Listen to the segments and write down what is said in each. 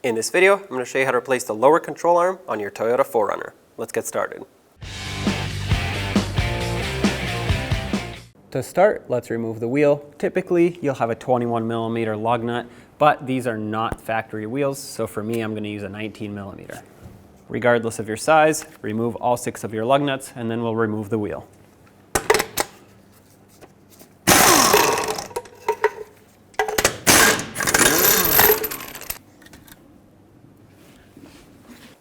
In this video, I'm going to show you how to replace the lower control arm on your Toyota 4Runner. Let's get started. To start, let's remove the wheel. Typically, you'll have a 21mm lug nut, but these are not factory wheels, so for me, I'm going to use a 19mm. Regardless of your size, remove all 6 of your lug nuts, and then we'll remove the wheel.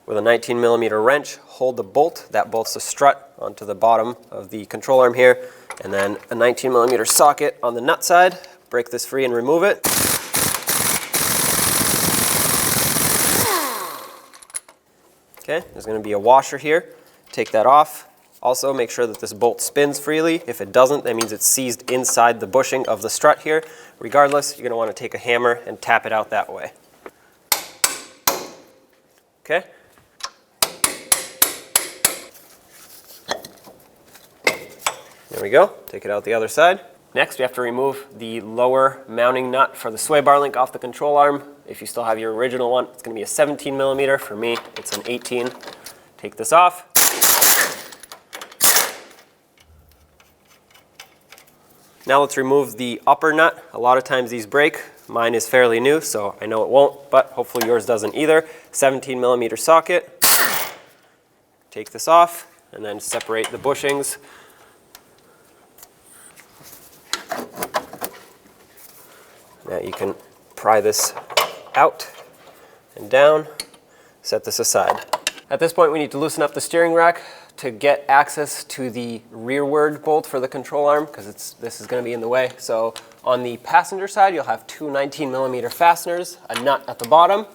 With a 19mm wrench, hold the bolt that bolts the strut onto the bottom of the control arm here, and then a 19mm socket on the nut side. Break this free and remove it. Okay, there's going to be a washer here. Take that off. Also, make sure that this bolt spins freely. If it doesn't, that means it's seized inside the bushing of the strut here. Regardless, you're going to want to take a hammer and tap it out that way. Okay. There we go. Take it out the other side. Next, we have to remove the lower mounting nut for the sway bar link off the control arm. If you still have your original one, it's going to be a 17mm. For me, it's an 18. Take this off. Now let's remove the upper nut. A lot of times these break. Mine is fairly new, so I know it won't, but hopefully yours doesn't either. 17mm socket. Take this off, and then separate the bushings. Now you can pry this out and down, set this aside. At this point, we need to loosen up the steering rack to get access to the rearward bolt for the control arm, because this is going to be in the way. So on the passenger side, you'll have 2 19mm fasteners, a nut at the bottom,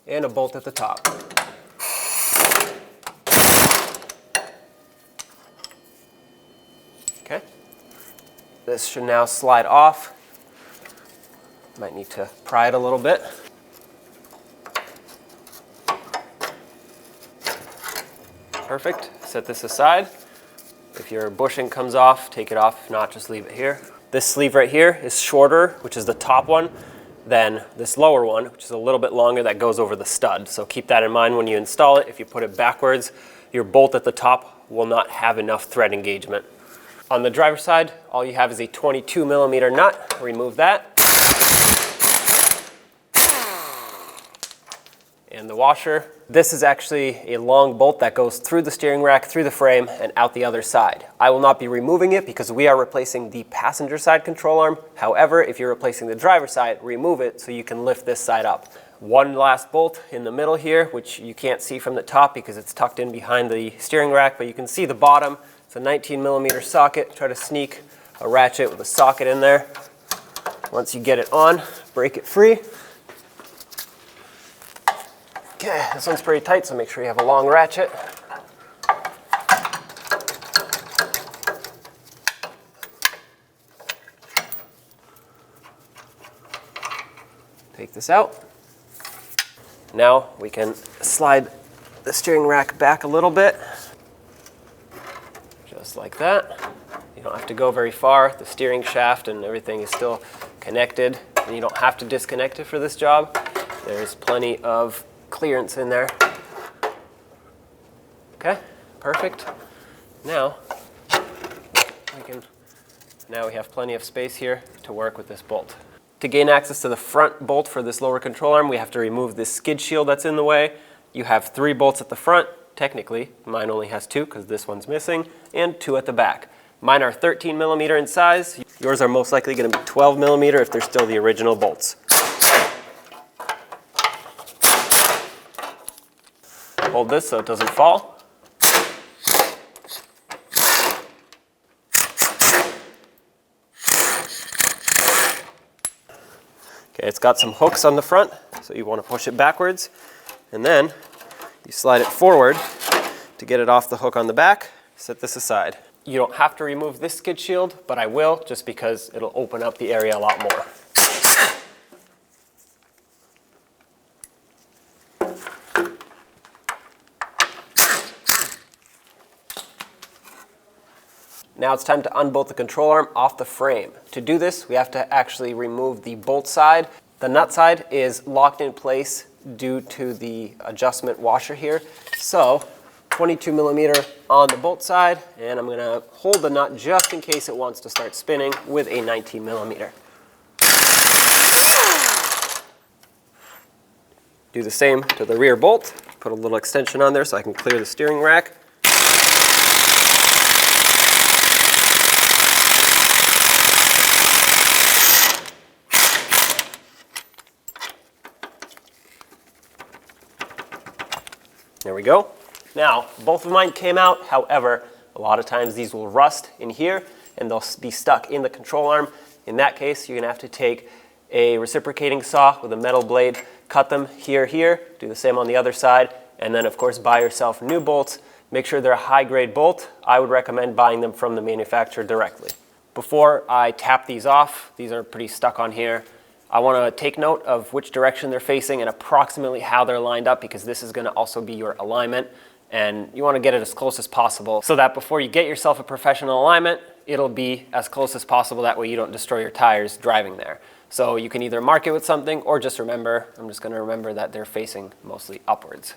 and a bolt at the top. Okay. This should now slide off. Might need to pry it a little bit. Perfect. Set this aside. If your bushing comes off, take it off. If not, just leave it here. This sleeve right here is shorter, which is the top one, than this lower one, which is a little bit longer, that goes over the stud. So keep that in mind when you install it. If you put it backwards, your bolt at the top will not have enough thread engagement. On the driver's side, all you have is a 22mm nut. Remove that. And the washer. This is actually a long bolt that goes through the steering rack, through the frame, and out the other side. I will not be removing it because we are replacing the passenger side control arm. However, if you're replacing the driver's side, remove it so you can lift this side up. One last bolt in the middle here, which you can't see from the top because it's tucked in behind the steering rack, but you can see the bottom. It's a 19mm socket. Try to sneak a ratchet with a socket in there. Once you get it on, break it free. Okay, this one's pretty tight, so make sure you have a long ratchet. Take this out. Now we can slide the steering rack back a little bit. Just like that. You don't have to go very far. The steering shaft and everything is still connected, and you don't have to disconnect it for this job. There's plenty of clearance in there. Okay, perfect. Now we have plenty of space here to work with this bolt. To gain access to the front bolt for this lower control arm, we have to remove this skid shield that's in the way. You have 3 bolts at the front. Technically, mine only has 2 because this one's missing, and 2 at the back. Mine are 13mm in size. Yours are most likely going to be 12mm if they're still the original bolts. Hold this so it doesn't fall. Okay, it's got some hooks on the front, so you want to push it backwards, and then you slide it forward to get it off the hook on the back. Set this aside. You don't have to remove this skid shield, but I will, just because it'll open up the area a lot more. Now it's time to unbolt the control arm off the frame. To do this, we have to actually remove the bolt side. The nut side is locked in place due to the adjustment washer here. So 22 millimeter on the bolt side, and I'm gonna hold the nut just in case it wants to start spinning with a 19 millimeter. Do the same to the rear bolt. Put a little extension on there so I can clear the steering rack. There we go. Now, both of mine came out. However, a lot of times these will rust in here and they'll be stuck in the control arm. In that case, you're gonna have to take a reciprocating saw with a metal blade, cut them here, do the same on the other side, and then of course buy yourself new bolts. Make sure they're a high-grade bolt. I would recommend buying them from the manufacturer directly. Before I tap these off, these are pretty stuck on here, I want to take note of which direction they're facing and approximately how they're lined up, because this is going to also be your alignment, and you want to get it as close as possible so that before you get yourself a professional alignment, it'll be as close as possible. That way you don't destroy your tires driving there. So you can either mark it with something or just remember, I'm just going to remember that they're facing mostly upwards.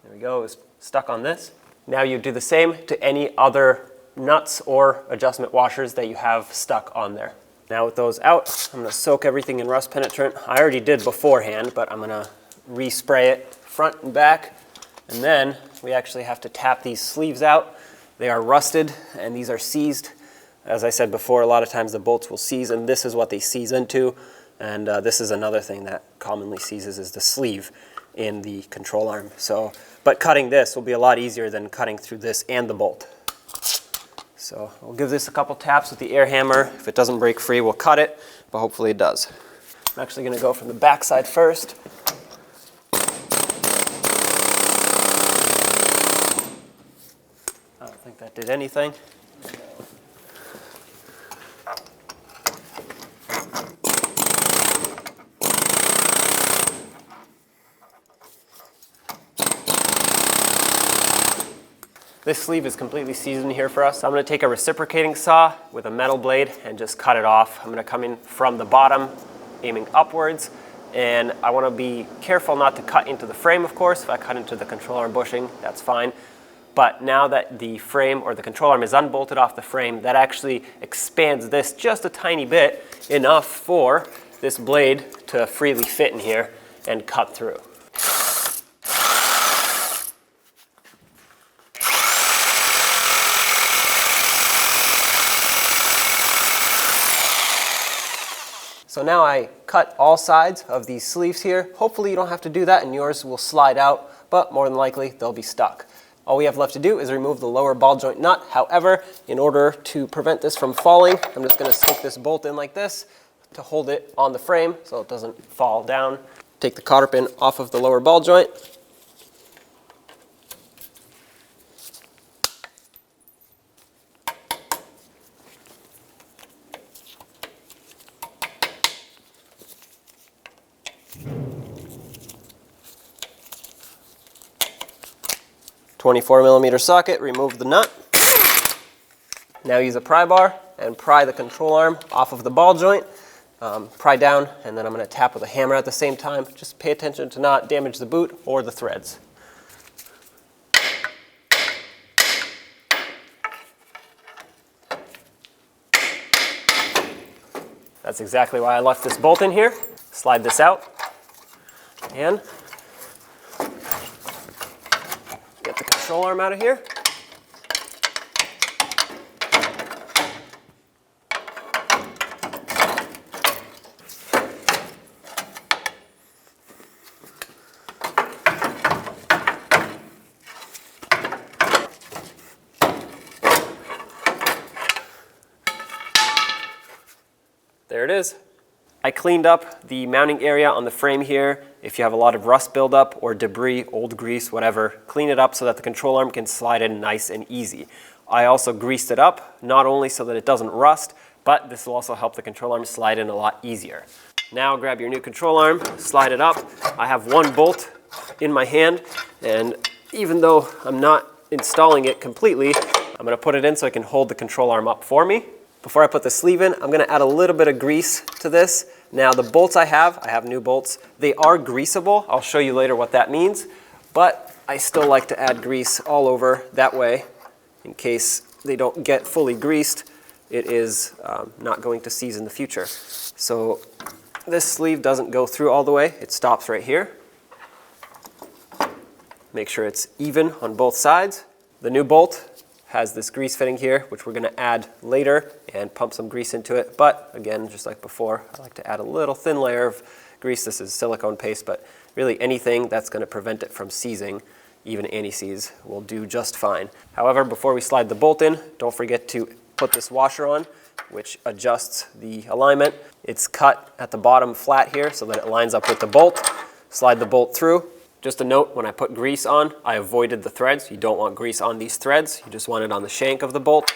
There we go, it's stuck on this. Now you do the same to any other nuts or adjustment washers that you have stuck on there. Now with those out, I'm gonna soak everything in rust penetrant. I already did beforehand, but I'm gonna respray it front and back. And then we actually have to tap these sleeves out. They are rusted and these are seized. As I said before, a lot of times the bolts will seize, and this is what they seize into. And this is another thing that commonly seizes, is the sleeve in the control arm. But cutting this will be a lot easier than cutting through this and the bolt. So we'll give this a couple taps with the air hammer. If it doesn't break free, we'll cut it, but hopefully it does. I'm actually going to go from the back side first. I don't think that did anything. This sleeve is completely seasoned here for us. So I'm going to take a reciprocating saw with a metal blade and just cut it off. I'm going to come in from the bottom, aiming upwards, and I want to be careful not to cut into the frame, of course. If I cut into the control arm bushing, that's fine. But now that the frame or the control arm is unbolted off the frame, that actually expands this just a tiny bit, enough for this blade to freely fit in here and cut through. So now I cut all sides of these sleeves here. Hopefully you don't have to do that and yours will slide out, but more than likely they'll be stuck. All we have left to do is remove the lower ball joint nut. However, in order to prevent this from falling, I'm just going to stick this bolt in like this to hold it on the frame so it doesn't fall down. Take the cotter pin off of the lower ball joint. .24mm socket, remove the nut. Now use a pry bar and pry the control arm off of the ball joint. Pry down, and then I'm going to tap with a hammer at the same time. Just pay attention to not damage the boot or the threads. That's exactly why I left this bolt in here. Slide this out and get the control arm out of here. There it is. I cleaned up the mounting area on the frame here If you have a lot of rust buildup or debris, old grease, whatever, clean it up so that the control arm can slide in nice and easy. I also greased it up, not only so that it doesn't rust, but this will also help the control arm slide in a lot easier. Now grab your new control arm, slide it up. I have one bolt in my hand, and even though I'm not installing it completely, I'm going to put it in so it can hold the control arm up for me. Before I put the sleeve in, I'm going to add a little bit of grease to this. Now the bolts I have new bolts. They are greasable. I'll show you later what that means, but I still like to add grease all over that way in case they don't get fully greased. It is not going to seize in the future. So this sleeve doesn't go through all the way. It stops right here. Make sure it's even on both sides. The new bolt has this grease fitting here, which we're going to add later and pump some grease into it. But again, just like before, I like to add a little thin layer of grease. This is silicone paste, but really anything that's going to prevent it from seizing, even anti-seize, will do just fine. However, before we slide the bolt in, don't forget to put this washer on, which adjusts the alignment. It's cut at the bottom flat here so that it lines up with the bolt. Slide the bolt through. Just a note, when I put grease on, I avoided the threads. You don't want grease on these threads. You just want it on the shank of the bolt.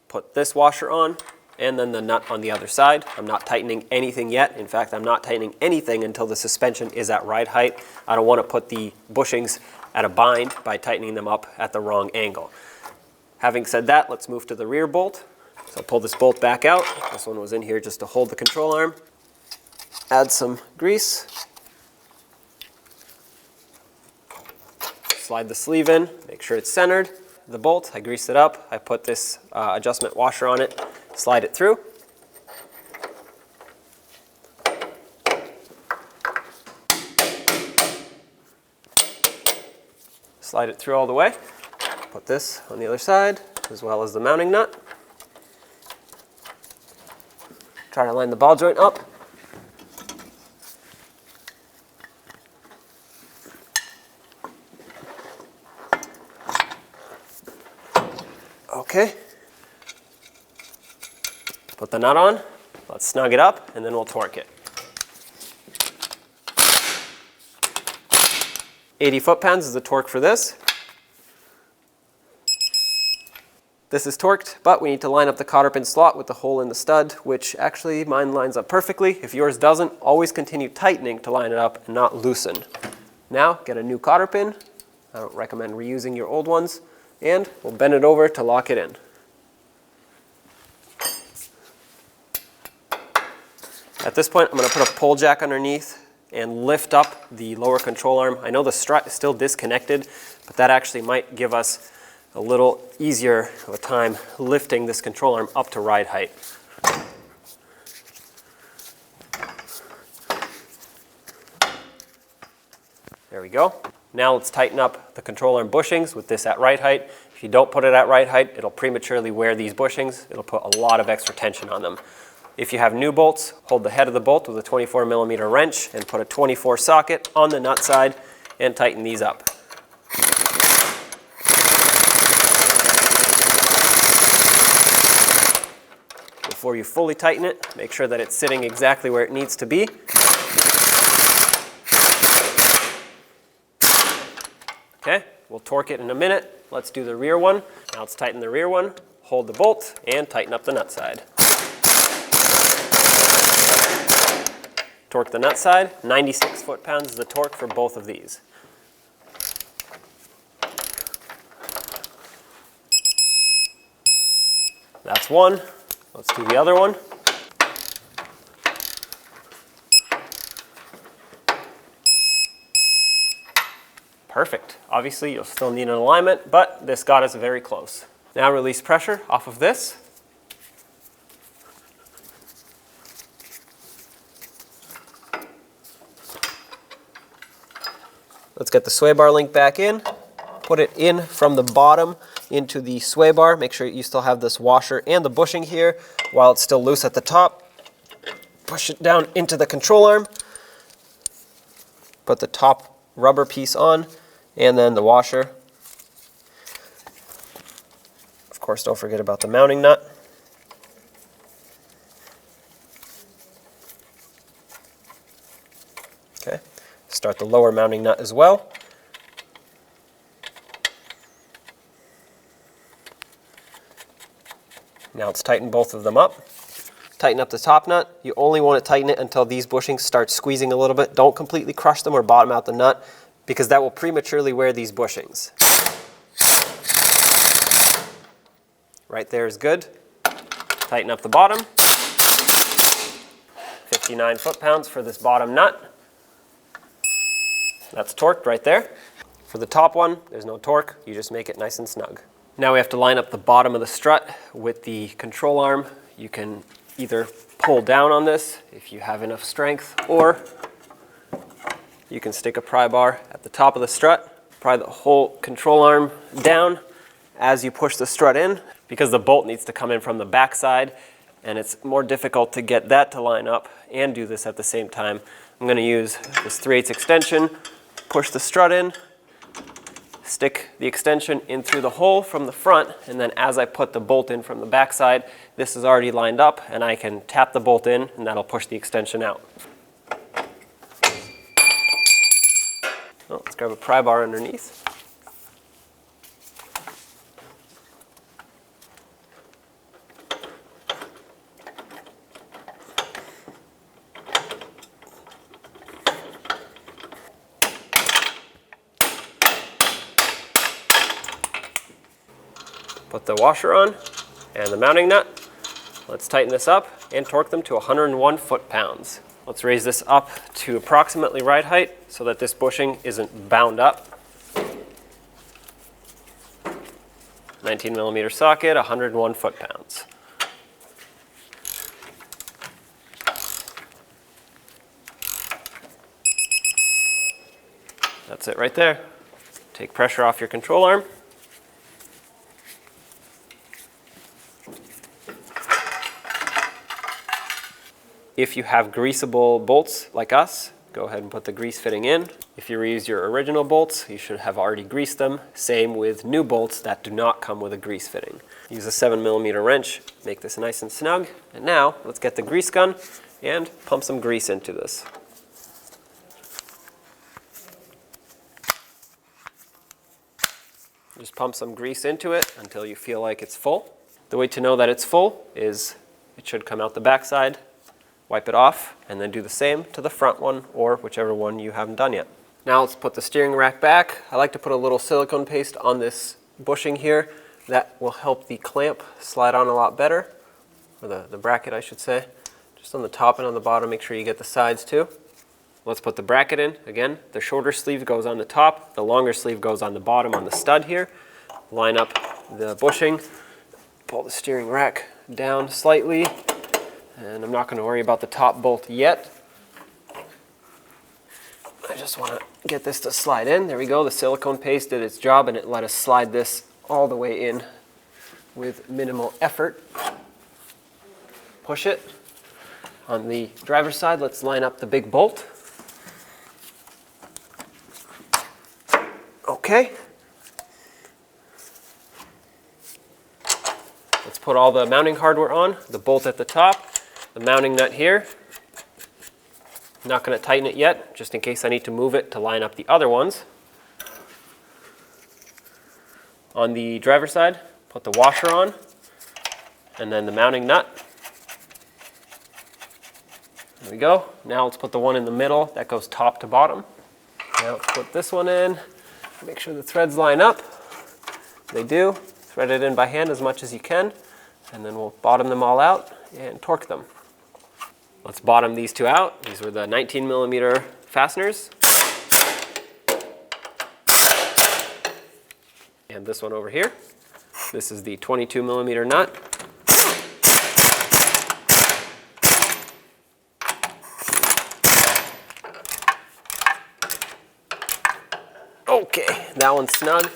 Put this washer on, and then the nut on the other side. I'm not tightening anything yet. In fact, I'm not tightening anything until the suspension is at ride height. I don't want to put the bushings at a bind by tightening them up at the wrong angle. Having said that, let's move to the rear bolt. So I'll pull this bolt back out. This one was in here just to hold the control arm. Add some grease. Slide the sleeve in, make sure it's centered. The bolt, I greased it up. I put this adjustment washer on it, slide it through. Slide it through all the way. Put this on the other side, as well as the mounting nut. Try to line the ball joint up. Okay. Put the nut on, let's snug it up, and then we'll torque it. 80 foot-pounds is the torque for this. This is torqued, but we need to line up the cotter pin slot with the hole in the stud, which actually mine lines up perfectly. If yours doesn't, always continue tightening to line it up and not loosen. Now, get a new cotter pin. I don't recommend reusing your old ones. And we'll bend it over to lock it in. At this point, I'm going to put a pull jack underneath and lift up the lower control arm. I know the strut is still disconnected, but that actually might give us a little easier of a time lifting this control arm up to ride height. There we go. Now let's tighten up the control arm bushings with this at ride height. If you don't put it at ride height, it'll prematurely wear these bushings. It'll put a lot of extra tension on them. If you have new bolts, hold the head of the bolt with a 24mm wrench and put a 24 socket on the nut side and tighten these up. Before you fully tighten it, make sure that it's sitting exactly where it needs to be. Okay, we'll torque it in a minute. Let's do the rear one. Now let's tighten the rear one, hold the bolt, and tighten up the nut side. Torque the nut side. 96 foot-pounds is the torque for both of these. That's one. Let's do the other one. Perfect. Obviously, you'll still need an alignment, but this got us very close. Now release pressure off of this. Let's get the sway bar link back in. Put it in from the bottom into the sway bar. Make sure you still have this washer and the bushing here while it's still loose at the top. Push it down into the control arm. Put the top rubber piece on and then the washer. Of course, don't forget about the mounting nut. Okay. Start the lower mounting nut as well. Now let's tighten both of them up. Tighten up the top nut. You only want to tighten it until these bushings start squeezing a little bit. Don't completely crush them or bottom out the nut, because that will prematurely wear these bushings. Right there is good. Tighten up the bottom. 59 foot-pounds for this bottom nut. That's torqued right there. For the top one, there's no torque. You just make it nice and snug. Now we have to line up the bottom of the strut with the control arm. You can either pull down on this if you have enough strength, or you can stick a pry bar at the top of the strut, pry the whole control arm down as you push the strut in, because the bolt needs to come in from the back side, and it's more difficult to get that to line up and do this at the same time. I'm going to use this 3/8 extension, push the strut in, stick the extension in through the hole from the front, and then as I put the bolt in from the back side, this is already lined up, and I can tap the bolt in, and that'll push the extension out. Oh, let's grab a pry bar underneath. Put the washer on and the mounting nut. Let's tighten this up and torque them to 101 foot-pounds. Let's raise this up to approximately ride height so that this bushing isn't bound up. 19mm socket, 101 foot-pounds. That's it right there. Take pressure off your control arm. If you have greasable bolts like us, go ahead and put the grease fitting in. If you reuse your original bolts, you should have already greased them. Same with new bolts that do not come with a grease fitting. Use a 7mm wrench, make this nice and snug. And now, let's get the grease gun and pump some grease into this. Just pump some grease into it until you feel like it's full. The way to know that it's full is it should come out the backside. Wipe it off, and then do the same to the front one, or whichever one you haven't done yet. Now let's put the steering rack back. I like to put a little silicone paste on this bushing here. That will help the clamp slide on a lot better, or the bracket I should say. Just on the top and on the bottom, make sure you get the sides too. Let's put the bracket in. Again, the shorter sleeve goes on the top, the longer sleeve goes on the bottom on the stud here. Line up the bushing, pull the steering rack down slightly. And I'm not going to worry about the top bolt yet. I just want to get this to slide in. There we go. The silicone paste did its job, and it let us slide this all the way in with minimal effort. Push it. On the driver's side, let's line up the big bolt. Okay. Let's put all the mounting hardware on. The bolt at the top. The mounting nut here. I'm not going to tighten it yet, just in case I need to move it to line up the other ones. On the driver's side, put the washer on, and then the mounting nut. There we go. Now let's put the one in the middle that goes top to bottom. Now let's put this one in. Make sure the threads line up. They do. Thread it in by hand as much as you can, and then we'll bottom them all out and torque them. Let's bottom these two out. These were the 19mm fasteners. And this one over here. This is the 22mm nut. Okay, that one's snug.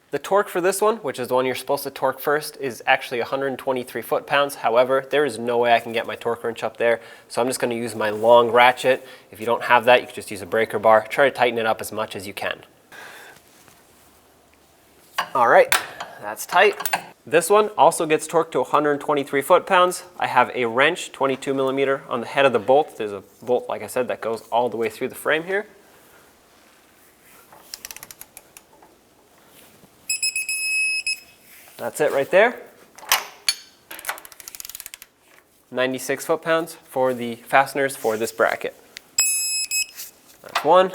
The torque for this one, which is the one you're supposed to torque first, is actually 123 foot-pounds. However, there is no way I can get my torque wrench up there, so I'm just going to use my long ratchet. If you don't have that, you can just use a breaker bar. Try to tighten it up as much as you can. All right, that's tight. This one also gets torqued to 123 foot-pounds. I have a wrench, 22mm, on the head of the bolt. There's a bolt, like I said, that goes all the way through the frame here. That's it right there. 96 foot-pounds for the fasteners for this bracket. That's one.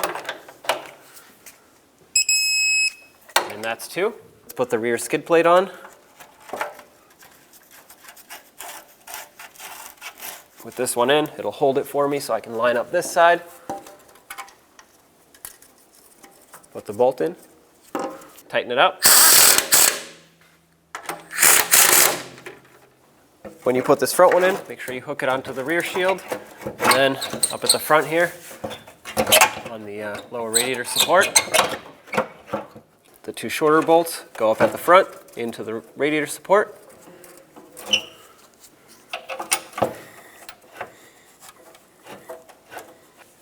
And that's two. Let's put the rear skid plate on. With this one in, it'll hold it for me so I can line up this side. Put the bolt in. Tighten it up. When you put this front one in, make sure you hook it onto the rear shield. And then up at the front here, on the lower radiator support, the two shorter bolts go up at the front into the radiator support.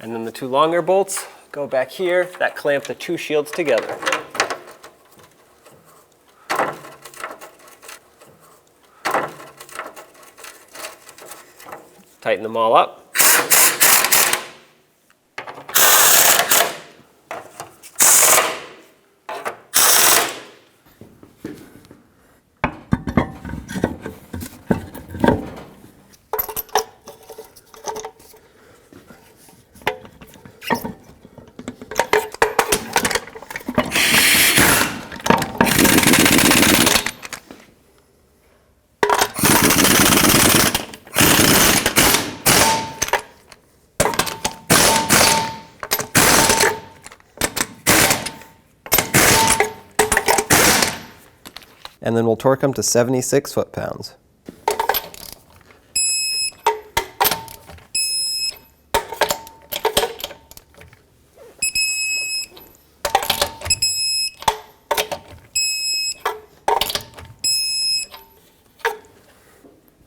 And then the two longer bolts go back here that clamp the two shields together. Tighten them all up. And then we'll torque them to 76 foot-pounds.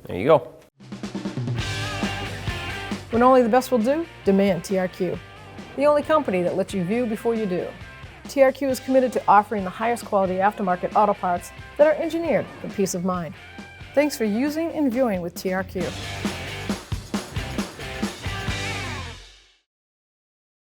There you go. When only the best will do, demand TRQ. The only company that lets you view before you do. TRQ is committed to offering the highest quality aftermarket auto parts that are engineered for peace of mind. Thanks for using and viewing with TRQ.